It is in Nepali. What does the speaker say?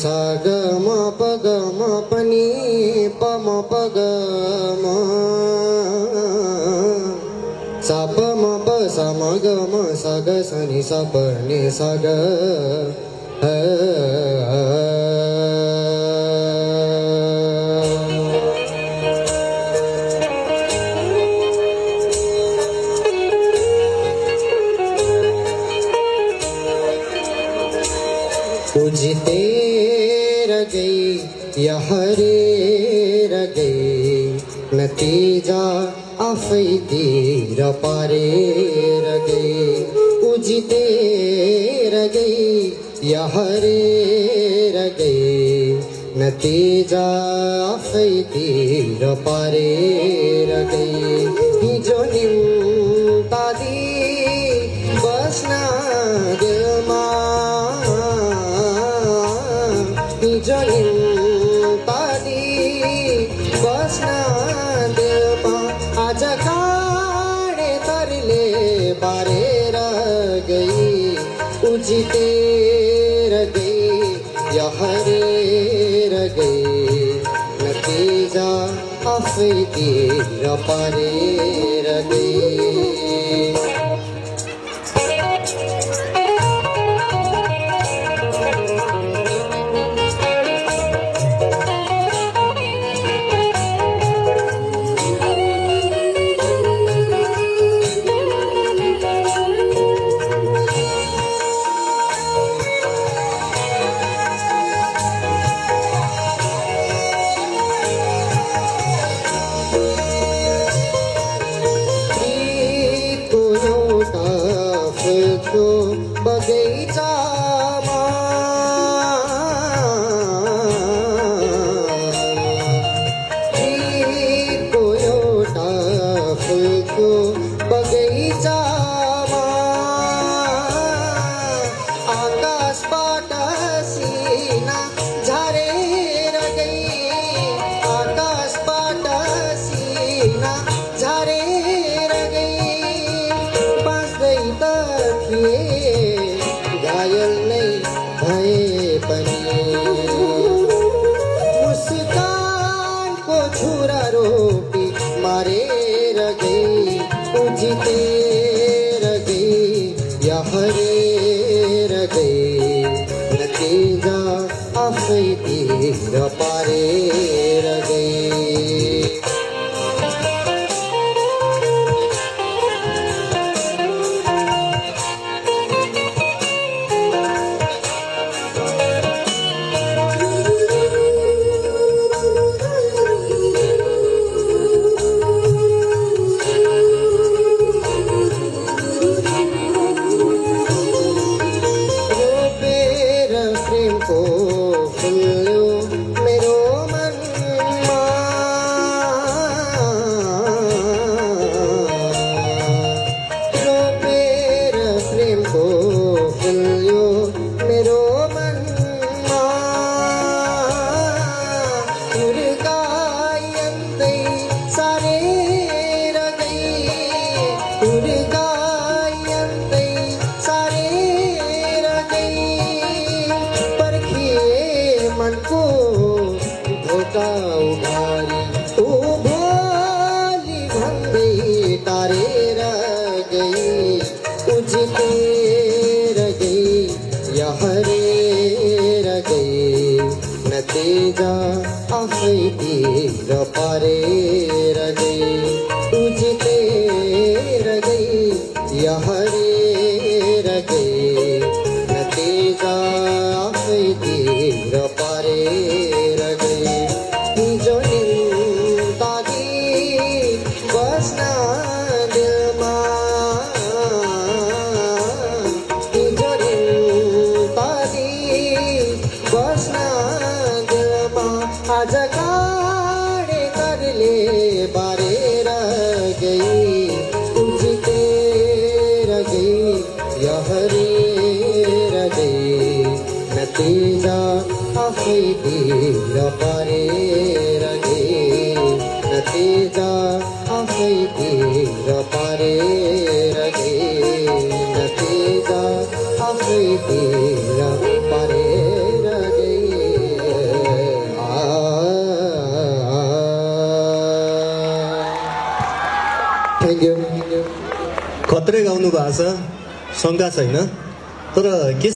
सा ग म प ग म प नि प म प ग म सा प म प सा म ग म सा ग स नि सा प नि सा ग उजते रह गई या हरे रह गई नतीजा आफैती र पारे रह गई उजते रह गई या हरे रह गई नतीजा आफैती र पारे रह गई हिजो निम्तादी बस्न दिलमा हिजो निम्तादी बस्न दिलमा आज काँडे तरले बारेर गई उजितेर गई या हरेर गई नतीजा आफैतिर पारेर गई बगैँचामा गीतको एउटा फुलको बगैँचामा आकाशबाट सिना झरेर गई आकाशबाट सिना झरेर गई बाँच्दै त थिए घायल नै भए पनि मुस्कानको छुरा रोपी मारेर गई उजितेर गई या हरेर गई नतीजा आफैतिर पारेर गई फुल्यो मेरो मनमा रोपेर प्रेमको फुल्यो मेरो मनमा हुर्काइँदै सारेर गई हुर्काइँदै सारेर गई मनको धोका उघारी ओ भोलि भन्दै टारेर गई उजितेर गई या हरेर गई नतीजा आफैतिर पारेर गई उजितेर गई या हरेर गई नतीजा आफैतिर पारेर गई हिजो निम्तादी बस्न दिलमा हिजो निम्तादी बस्न दिलमा आज काँडे तरले बारेर गई उजितेर गई या हरेर गई नतीजा आफैतिर पारेर गई नतीजा आफैतिर पारेर गई नतीजा आफैतिर पारेर गई थ्याङ्क यू खत्रै गाउनु भएको छ शङ्का छैन तर के